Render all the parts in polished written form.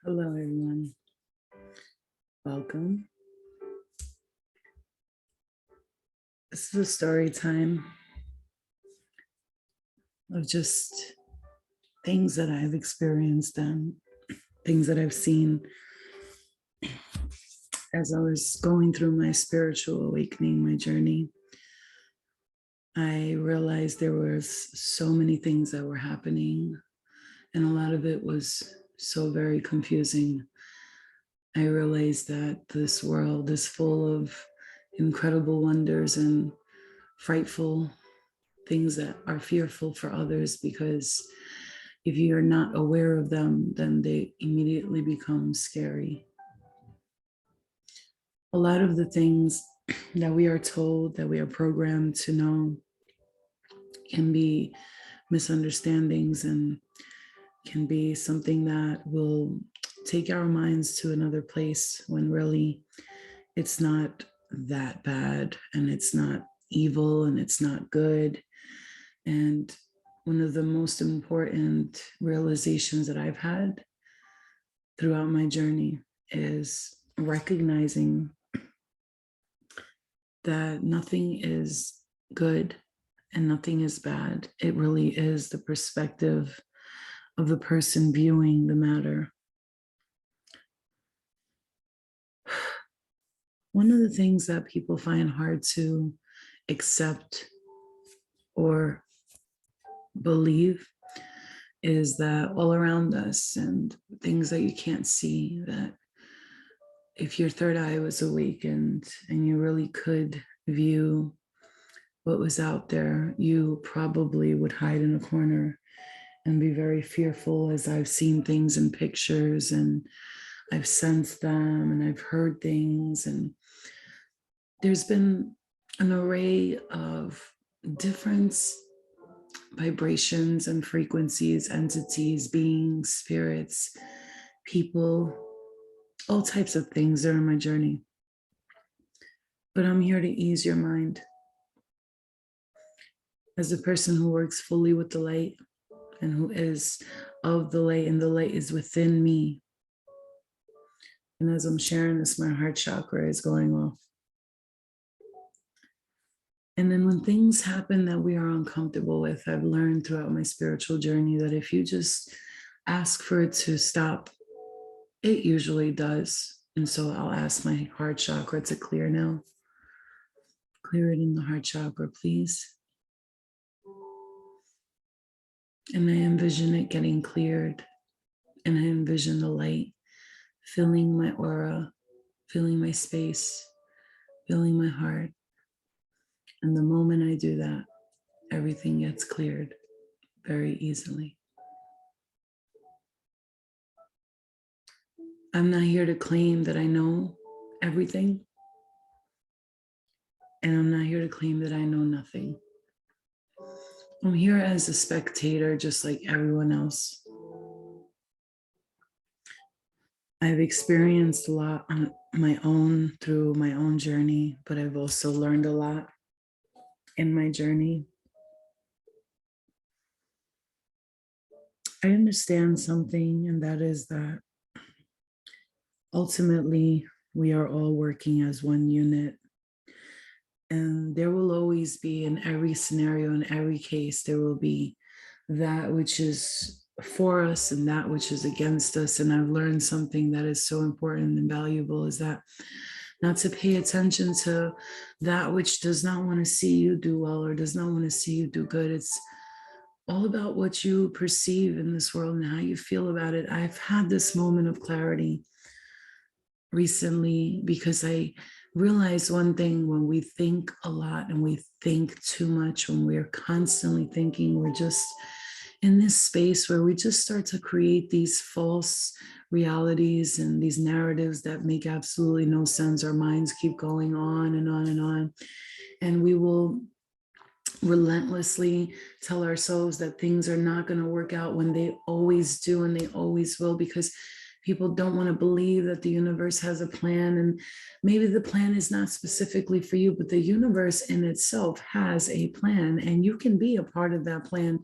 Hello, everyone. Welcome. This is a story time of just things that I've experienced and things that I've seen as I was going through my spiritual awakening, my journey. I realized there was so many things that were happening, and a lot of it was so very confusing. I realized that this world is full of incredible wonders and frightful things that are fearful for others, because if you're not aware of them, then they immediately become scary. A lot of the things that we are told, that we are programmed to know, can be misunderstandings and can be something that will take our minds to another place when really it's not that bad and it's not evil and it's not good. And one of the most important realizations that I've had throughout my journey is recognizing that nothing is good and nothing is bad. It really is the perspective of the person viewing the matter. One of the things that people find hard to accept or believe is that all around us and things that you can't see, that if your third eye was awakened and you really could view what was out there, you probably would hide in a corner and be very fearful, as I've seen things in pictures and I've sensed them and I've heard things. And there's been an array of different vibrations and frequencies, entities, beings, spirits, people, all types of things during my journey. But I'm here to ease your mind. As a person who works fully with the light and who is of the light, and the light is within me. And as I'm sharing this, my heart chakra is going off. And then when things happen that we are uncomfortable with, I've learned throughout my spiritual journey that if you just ask for it to stop, it usually does. And so I'll ask my heart chakra to clear now. Clear it in the heart chakra, please. And I envision it getting cleared. And I envision the light filling my aura, filling my space, filling my heart. And the moment I do that, everything gets cleared very easily. I'm not here to claim that I know everything. And I'm not here to claim that I know nothing. I'm here as a spectator, just like everyone else. I've experienced a lot on my own through my own journey, but I've also learned a lot in my journey. I understand something, and that is that ultimately we are all working as one unit. And there will always be, in every scenario, in every case, there will be that which is for us and that which is against us. And I've learned something that is so important and valuable, is that not to pay attention to that which does not want to see you do well or does not want to see you do good. It's all about what you perceive in this world and how you feel about it. I've had this moment of clarity recently because I realized one thing: when we think a lot and we think too much, when we're constantly thinking, we're just in this space where we just start to create these false realities and these narratives that make absolutely no sense. Our minds keep going on and on and on. And we will relentlessly tell ourselves that things are not going to work out when they always do, and they always will, because people don't want to believe that the universe has a plan. And maybe the plan is not specifically for you, but the universe in itself has a plan, and you can be a part of that plan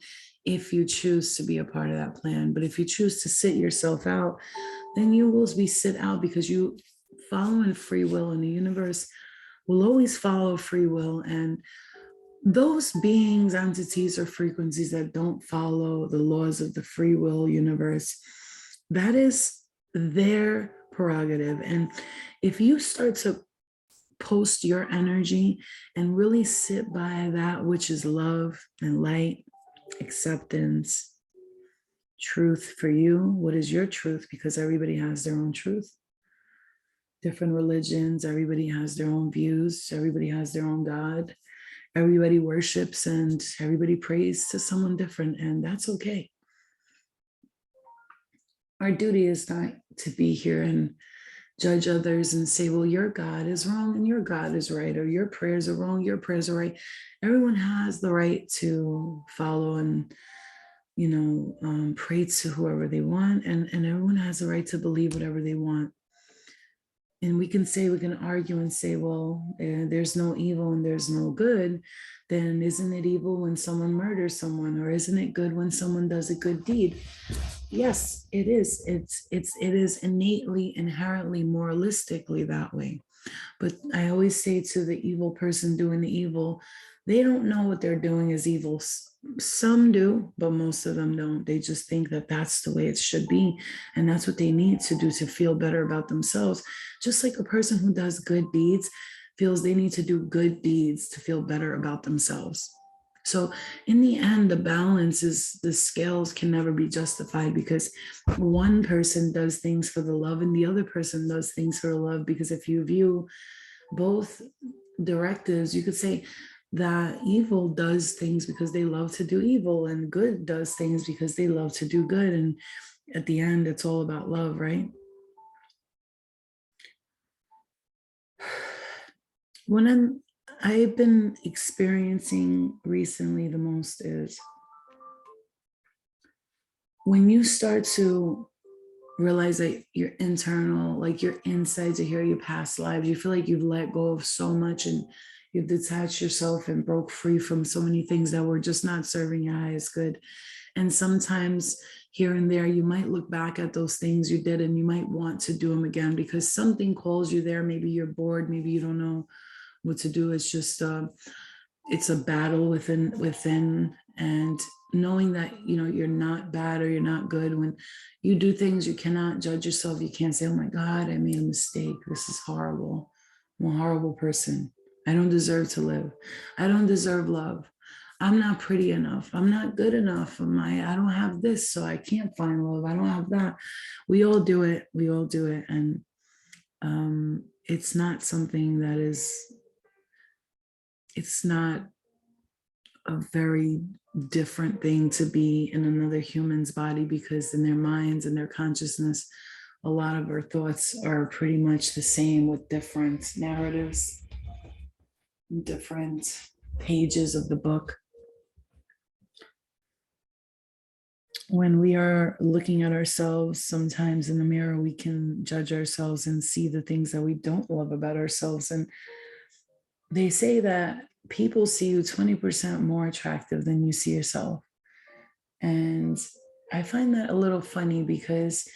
if you choose to be a part of that plan. But if you choose to sit yourself out, then you will be sit out because you follow in free will, and the universe will always follow free will. And those beings, entities, or frequencies that don't follow the laws of the free will universe, that is their prerogative. And if you start to post your energy and really sit by that which is love and light, acceptance, truth for you, what is your truth? Because everybody has their own truth. Different religions, everybody has their own views, everybody has their own God. Everybody worships and everybody prays to someone different, and that's okay. Our duty is not to be here and judge others and say, well, your God is wrong and your God is right, or your prayers are wrong, your prayers are right. Everyone has the right to follow and, pray to whoever they want, and everyone has the right to believe whatever they want. And we can argue and say, well, there's no evil and there's no good. Then isn't it evil when someone murders someone, or isn't it good when someone does a good deed? Yes, it is. It is innately, inherently, moralistically that way. But I always say to the evil person doing the evil, they don't know what they're doing is evil. Some do, but most of them don't. They just think that that's the way it should be. And that's what they need to do to feel better about themselves. Just like a person who does good deeds feels they need to do good deeds to feel better about themselves. So in the end, the balance is, the scales can never be justified, because one person does things for the love and the other person does things for the love. Because if you view both directives, you could say that evil does things because they love to do evil, and good does things because they love to do good. And at the end, it's all about love, right? When I've been experiencing recently the most is when you start to realize that your internal, like your insides are here, your past lives, you feel like you've let go of so much and you've detached yourself and broke free from so many things that were just not serving your highest good. And sometimes here and there, you might look back at those things you did and you might want to do them again because something calls you there. Maybe you're bored, maybe you don't know what to do. It's just it's a battle within. And knowing that you're not bad or you're not good, when you do things, you cannot judge yourself. You can't say, oh my God, I made a mistake, this is horrible, I'm a horrible person, I don't deserve to live, I don't deserve love, I'm not pretty enough, I'm not good enough, I don't have this, so I can't find love, I don't have that. We all do it, and it's not something that is, it's not a very different thing to be in another human's body, because in their minds and their consciousness, a lot of our thoughts are pretty much the same with different narratives, different pages of the book. When we are looking at ourselves, sometimes in the mirror, we can judge ourselves and see the things that we don't love about ourselves. And they say that people see you 20% more attractive than you see yourself. And I find that a little funny because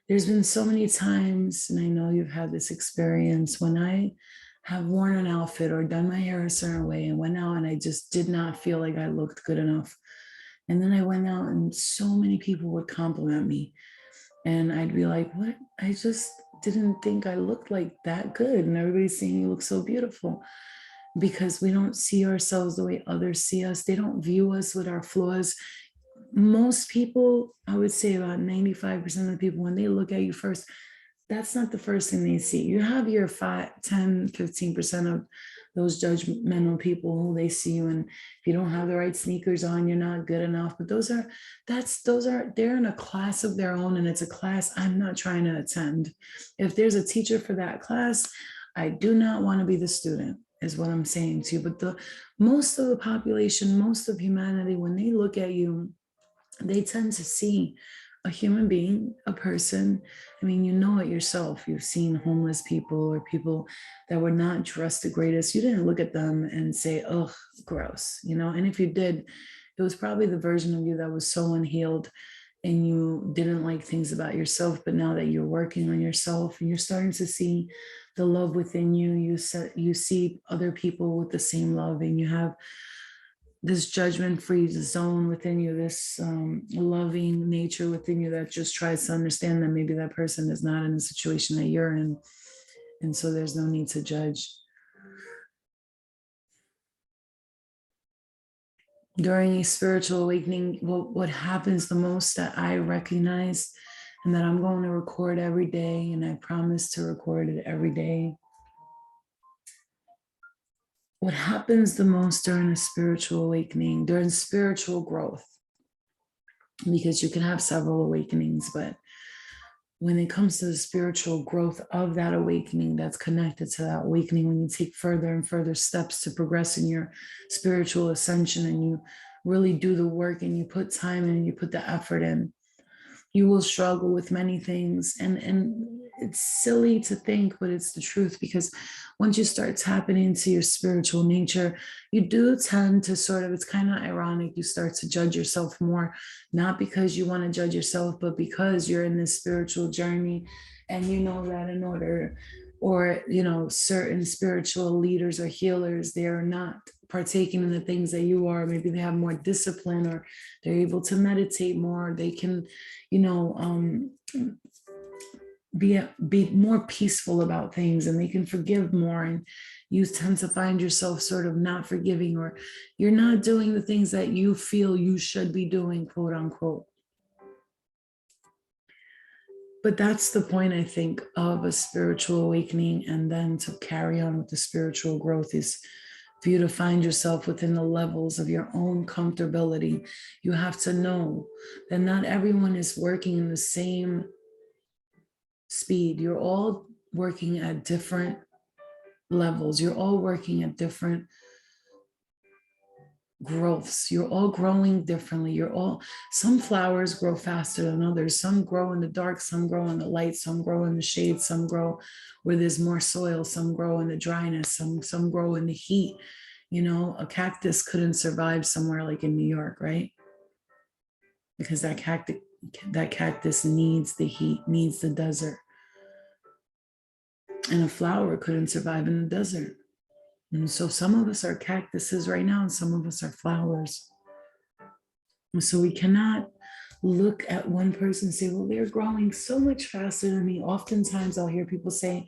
there's been so many times, and I know you've had this experience, when I have worn an outfit or done my hair a certain way and went out and I just did not feel like I looked good enough. And then I went out and so many people would compliment me. And I'd be like, what? I just didn't think I looked like that good. And everybody's saying you look so beautiful, because we don't see ourselves the way others see us. They don't view us with our flaws. Most people, I would say about 95% of the people, when they look at you first, that's not the first thing they see. You have your 5, 10, 15% of those judgmental people who they see you, and if you don't have the right sneakers on, you're not good enough. But they're in a class of their own, and it's a class I'm not trying to attend. If there's a teacher for that class, I do not want to be the student, is what I'm saying to you. But the most of the population, most of humanity, when they look at you, they tend to see a human being, a person. I mean, you know it yourself. You've seen homeless people or people that were not dressed the greatest. You didn't look at them and say, oh, gross, And if you did, it was probably the version of you that was so unhealed and you didn't like things about yourself, but now that you're working on yourself and you're starting to see the love within you, you see other people with the same love, and you have this judgment-free zone within you, this loving nature within you that just tries to understand that maybe that person is not in the situation that you're in, and so there's no need to judge. During a spiritual awakening, what happens the most that I recognize, and that I'm going to record every day, and I promise to record it every day. What happens the most during a spiritual awakening, during spiritual growth, because you can have several awakenings, but when it comes to the spiritual growth of that awakening, that's connected to that awakening, when you take further and further steps to progress in your spiritual ascension, and you really do the work, and you put time in, and you put the effort in, you will struggle with many things. And it's silly to think, but it's the truth, because once you start tapping into your spiritual nature, you do tend to sort of, it's kind of ironic, you start to judge yourself more, not because you want to judge yourself, but because you're in this spiritual journey, and you know that in order, or certain spiritual leaders or healers, they are not partaking in the things that you are. Maybe they have more discipline, or they're able to meditate more, they can be more peaceful about things, and they can forgive more, and you tend to find yourself sort of not forgiving, or you're not doing the things that you feel you should be doing, quote unquote. But that's the point, I think, of a spiritual awakening, and then to carry on with the spiritual growth, is for you to find yourself within the levels of your own comfortability. You have to know that not everyone is working in the same speed. You're all working at different levels. You're all working at different growths. You're all growing differently. Some flowers grow faster than others. Some grow in the dark, some grow in the light, some grow in the shade, some grow where there's more soil, some grow in the dryness, some grow in the heat. A cactus couldn't survive somewhere like in New York, right? Because that cactus needs the heat, needs the desert. And a flower couldn't survive in the desert. And so some of us are cactuses right now, and some of us are flowers. And so we cannot look at one person and say, well, they're growing so much faster than me. Oftentimes I'll hear people say,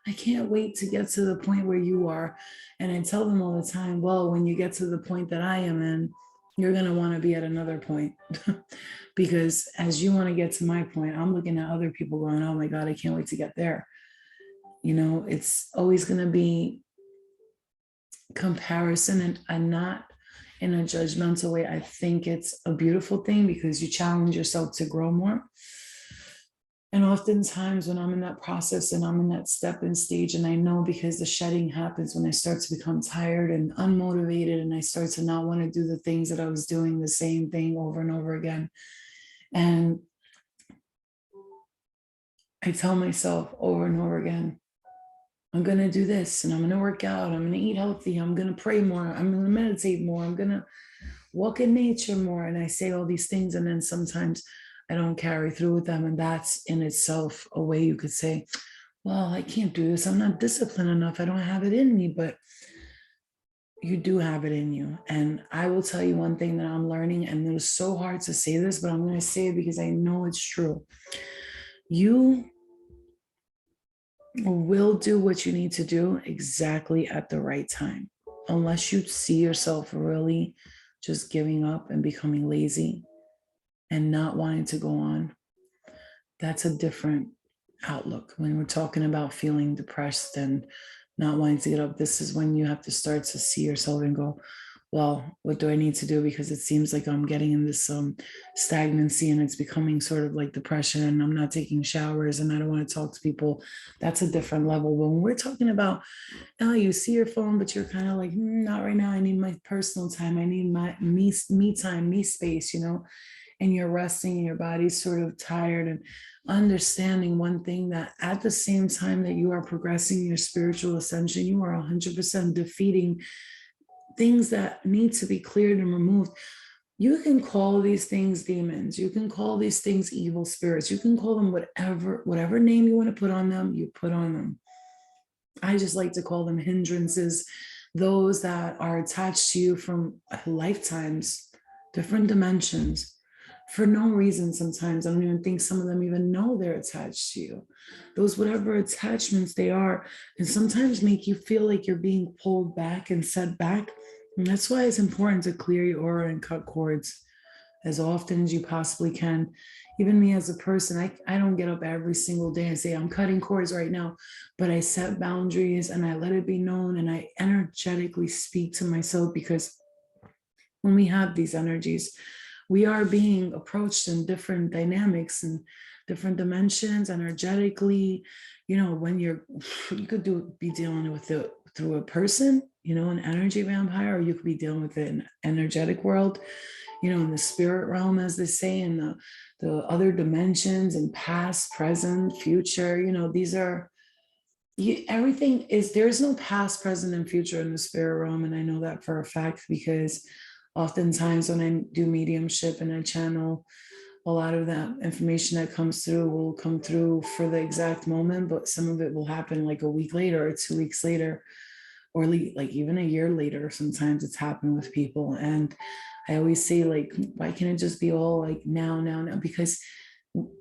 I can't wait to get to the point where you are. And I tell them all the time, well, when you get to the point that I am in, you're going to want to be at another point. Because as you want to get to my point, I'm looking at other people going, oh my God, I can't wait to get there. It's always going to be comparison, and not in a judgmental way. I think it's a beautiful thing, because you challenge yourself to grow more. And oftentimes when I'm in that process and I'm in that step and stage, and I know, because the shedding happens when I start to become tired and unmotivated, and I start to not want to do the things that I was doing, the same thing over and over again. And I tell myself over and over again, I'm going to do this, and I'm going to work out, I'm going to eat healthy, I'm going to pray more, I'm going to meditate more, I'm going to walk in nature more. And I say all these things, and then sometimes I don't carry through with them. And that's in itself a way you could say, well, I can't do this, I'm not disciplined enough, I don't have it in me. But you do have it in you. And I will tell you one thing that I'm learning, and it was so hard to say this, but I'm going to say it because I know it's true. You will do what you need to do exactly at the right time. Unless you see yourself really just giving up and becoming lazy and not wanting to go on, that's a different outlook. When we're talking about feeling depressed and not wanting to get up, this is when you have to start to see yourself and go, well, what do I need to do? Because it seems like I'm getting in this stagnancy, and it's becoming sort of like depression, and I'm not taking showers, and I don't want to talk to people. That's a different level. But when we're talking about, you see your phone, but you're kind of like, not right now. I need my personal time. I need my me time, me space, and you're resting, and your body's sort of tired, and understanding one thing, that at the same time that you are progressing your spiritual ascension, you are 100% defeating things that need to be cleared and removed. You can call these things demons. You can call these things evil spirits. You can call them whatever name you want to put on them, you put on them. I just like to call them hindrances, those that are attached to you from lifetimes, different dimensions, for no reason. Sometimes I don't even think some of them even know they're attached to you. Those whatever attachments they are, and sometimes make you feel like you're being pulled back and set back. And that's why it's important to clear your aura and cut cords as often as you possibly can. Even me as a person, I don't get up every single day and say, I'm cutting cords right now, but I set boundaries and I let it be known and I energetically speak to myself, because when we have these energies, we are being approached in different dynamics and different dimensions energetically. When you could be dealing with it through a person, an energy vampire, or you could be dealing with it in energetic world, in the spirit realm, as they say, in the other dimensions, and past, present, future. These are everything is, there's no past, present, and future in the spirit realm. And I know that for a fact, because oftentimes when I do mediumship and I channel, a lot of that information that comes through will come through for the exact moment, but some of it will happen like a week later or 2 weeks later, or like even a year later. Sometimes it's happened with people. And I always say, like, why can't it just be all like now? Because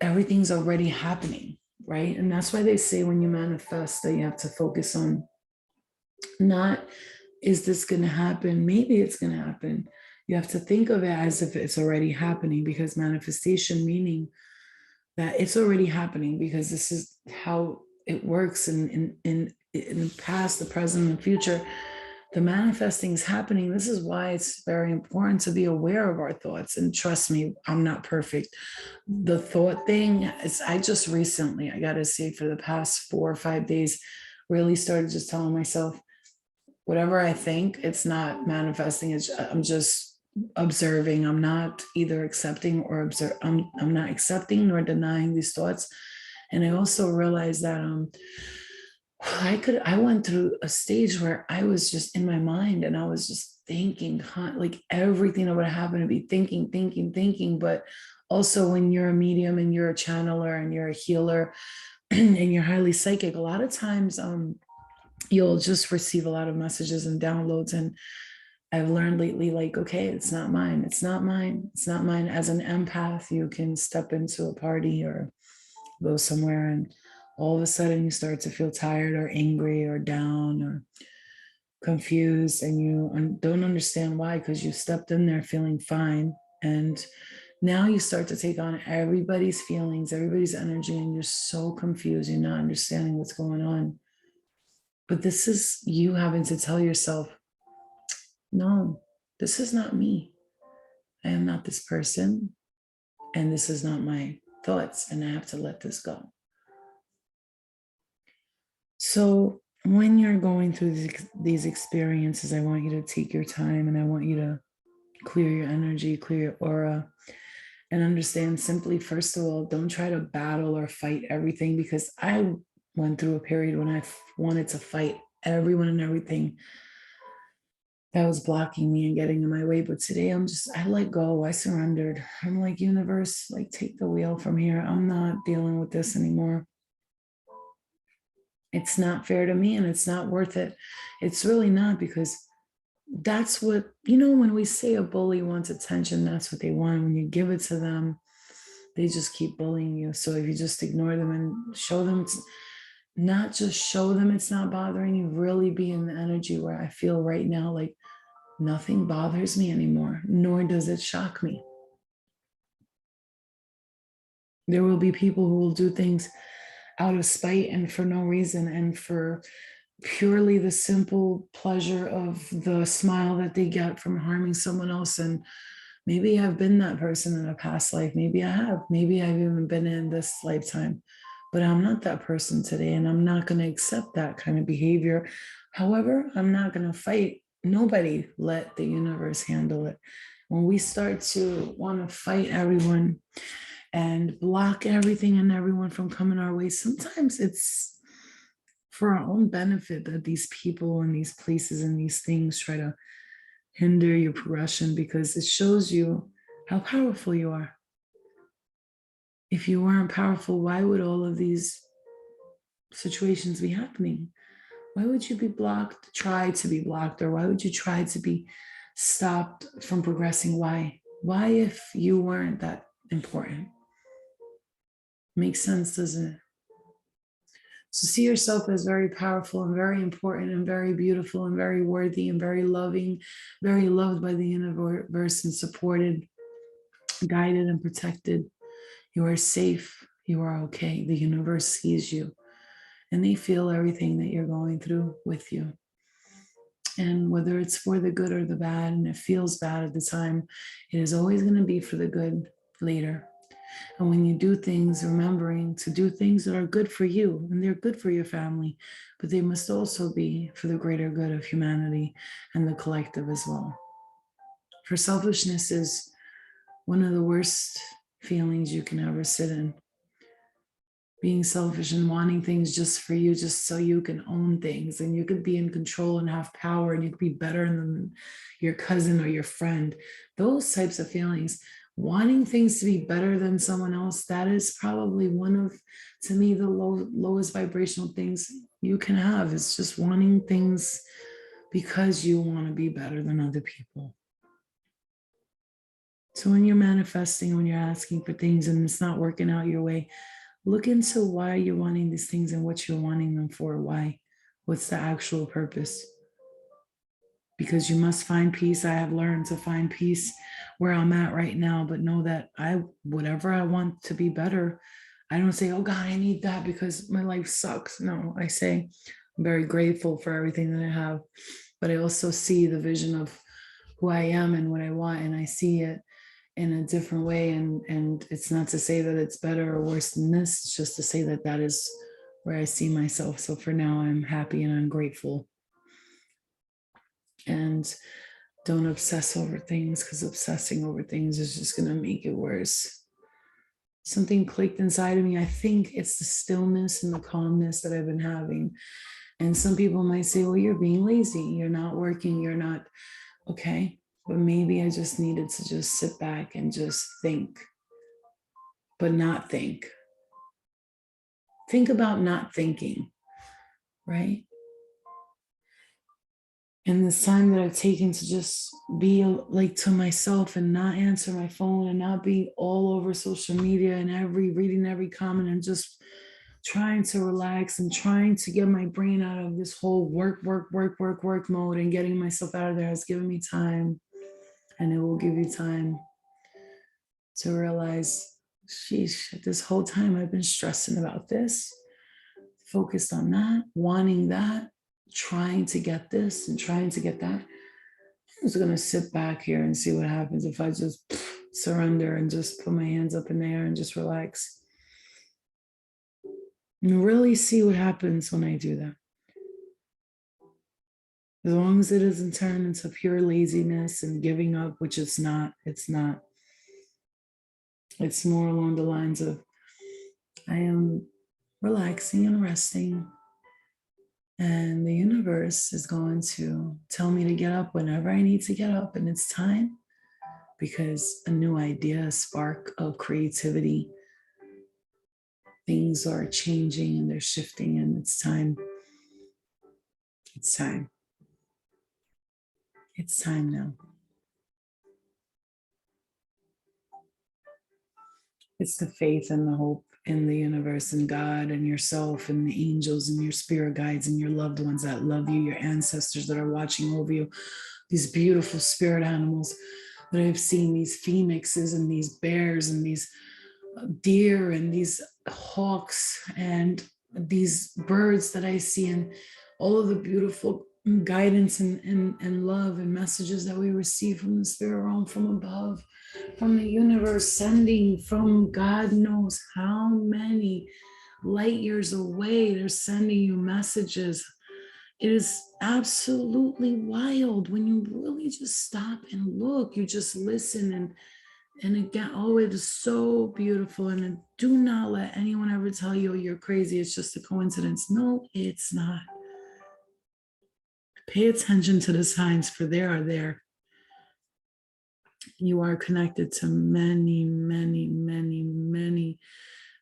everything's already happening, right? And that's why they say when you manifest that you have to focus on not, is this going to happen? Maybe it's going to happen. You have to think of it as if it's already happening, because manifestation meaning that it's already happening, because this is how it works in the past, the present, and the future. The manifesting is happening. This is why it's very important to be aware of our thoughts. And trust me, I'm not perfect. The thought thing is, I just recently, I got to say, for the past 4 or 5 days, really started just telling myself, whatever I think, it's not manifesting. I'm just observing. I'm not either accepting or observe. I'm not accepting nor denying these thoughts. And I also realized that I went through a stage where I was just in my mind and I was just thinking, like everything that would happen to be thinking. But also, when you're a medium and you're a channeler and you're a healer and you're highly psychic, a lot of times you'll just receive a lot of messages and downloads. And I've learned lately, like, okay, it's not mine. It's not mine. It's not mine. As an empath, you can step into a party or go somewhere, and all of a sudden you start to feel tired or angry or down or confused, and you don't understand why, because you stepped in there feeling fine. And now you start to take on everybody's feelings, everybody's energy, and you're so confused. You're not understanding what's going on. But this is you having to tell yourself, no, this is not me. I am not this person. And this is not my thoughts. And I have to let this go. So when you're going through these experiences, I want you to take your time, and I want you to clear your energy, clear your aura, and understand simply, first of all, don't try to battle or fight everything, because I went through a period when I wanted to fight everyone and everything that was blocking me and getting in my way. But today I let go. I surrendered. I'm like, universe, like, take the wheel from here. I'm not dealing with this anymore. It's not fair to me and it's not worth it. It's really not, because that's what, when we say a bully wants attention, that's what they want. When you give it to them, they just keep bullying you. So if you just ignore them and show them, not just show them it's not bothering you, really be in the energy where I feel right now, like nothing bothers me anymore, nor does it shock me. There will be people who will do things out of spite and for no reason, and for purely the simple pleasure of the smile that they get from harming someone else. And maybe I've been that person in a past life. Maybe I have. Maybe I've even been in this lifetime. But I'm not that person today, and I'm not going to accept that kind of behavior. However, I'm not going to fight. Nobody. Let the universe handle it. When we start to want to fight everyone and block everything and everyone from coming our way, sometimes it's for our own benefit that these people and these places and these things try to hinder your progression, because it shows you how powerful you are. If you weren't powerful, why would all of these situations be happening? Why would you be blocked, try to be blocked, or why would you try to be stopped from progressing? Why? Why, if you weren't that important? Makes sense, doesn't it? So see yourself as very powerful and very important and very beautiful and very worthy and very loving, very loved by the universe and supported, guided and protected. You are safe. You are okay. The universe sees you and they feel everything that you're going through with you. And whether it's for the good or the bad, and it feels bad at the time, it is always going to be for the good later. And when you do things, remembering to do things that are good for you and they're good for your family, but they must also be for the greater good of humanity and the collective as well. For selfishness is one of the worst feelings you can ever sit in. Being selfish and wanting things just for you, just so you can own things and you could be in control and have power and you could be better than your cousin or your friend. Those types of feelings, wanting things to be better than someone else, that is probably one of, to me, the lowest vibrational things you can have. Is just wanting things because you want to be better than other people. So when you're manifesting, when you're asking for things and it's not working out your way, look into why you're wanting these things and what you're wanting them for. Why? What's the actual purpose? Because you must find peace. I have learned to find peace where I'm at right now, but know that whatever I want to be better, I don't say, oh God, I need that because my life sucks. No, I say, I'm very grateful for everything that I have, but I also see the vision of who I am and what I want, and I see it in a different way. And it's not to say that it's better or worse than this. It's just to say that that is where I see myself. So for now, I'm happy and I'm grateful. And don't obsess over things, because obsessing over things is just going to make it worse. Something clicked inside of me. I think it's the stillness and the calmness that I've been having. And some people might say, well, you're being lazy. You're not working. You're not okay. But maybe I just needed to just sit back and just think, but not think. Think about not thinking, right? And this time that I've taken to just be like to myself and not answer my phone and not be all over social media and reading every comment and just trying to relax and trying to get my brain out of this whole work mode and getting myself out of there has given me time. And it will give you time to realize, sheesh, this whole time I've been stressing about this, focused on that, wanting that, trying to get this and trying to get that. I'm just going to sit back here and see what happens if I just surrender and just put my hands up in the air and just relax. And really see what happens when I do that. As long as it doesn't turn into pure laziness and giving up, which it's not. It's more along the lines of, I am relaxing and resting, and the universe is going to tell me to get up whenever I need to get up, and it's time, because a new idea, a spark of creativity, things are changing and they're shifting, and it's time. It's time. It's time now. It's the faith and the hope in the universe and God and yourself and the angels and your spirit guides and your loved ones that love you, your ancestors that are watching over you, these beautiful spirit animals that I've seen, these phoenixes and these bears and these deer and these hawks and these birds that I see, and all of the beautiful guidance and love and messages that we receive from the spirit realm, from above, from the universe, sending from God knows how many light years away. They're sending you messages. It is absolutely wild when you really just stop and look. You just listen, and again, oh, it is so beautiful. And do not let anyone ever tell you, oh, you're crazy, it's just a coincidence. No, it's not. Pay attention to the signs, for they are there. You are connected to many, many, many, many,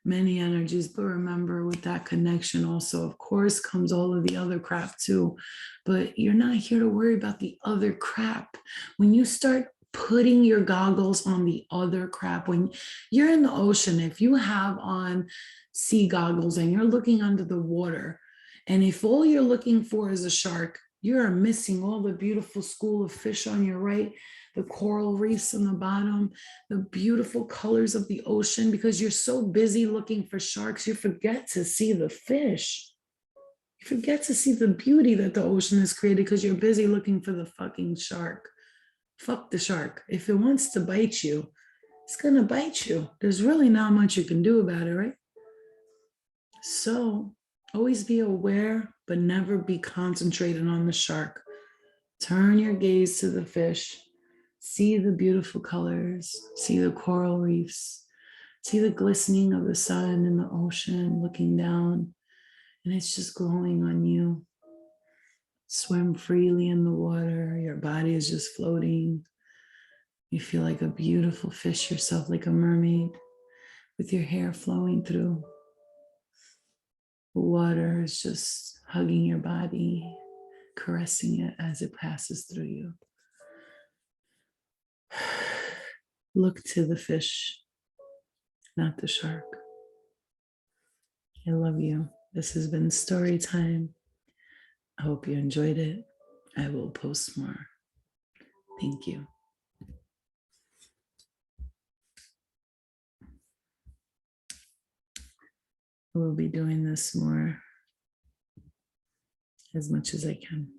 many energies. But remember, with that connection, also, of course, comes all of the other crap too. But you're not here to worry about the other crap. When you start putting your goggles on the other crap, when you're in the ocean, if you have on sea goggles and you're looking under the water, and if all you're looking for is a shark, you're missing all the beautiful school of fish on your right, the coral reefs on the bottom, the beautiful colors of the ocean, because you're so busy looking for sharks, you forget to see the fish. You forget to see the beauty that the ocean has created because you're busy looking for the fucking shark. Fuck the shark. If it wants to bite you, it's going to bite you. There's really not much you can do about it, right? So always be aware, but never be concentrated on the shark. Turn your gaze to the fish. See the beautiful colors, see the coral reefs, see the glistening of the sun in the ocean looking down, and it's just glowing on you. Swim freely in the water, your body is just floating. You feel like a beautiful fish yourself, like a mermaid with your hair flowing through. The water is just hugging your body, caressing it as it passes through you. Look to the fish, not the shark. I love you. This has been story time. I hope you enjoyed it. I will post more. Thank you. I will be doing this more as much as I can.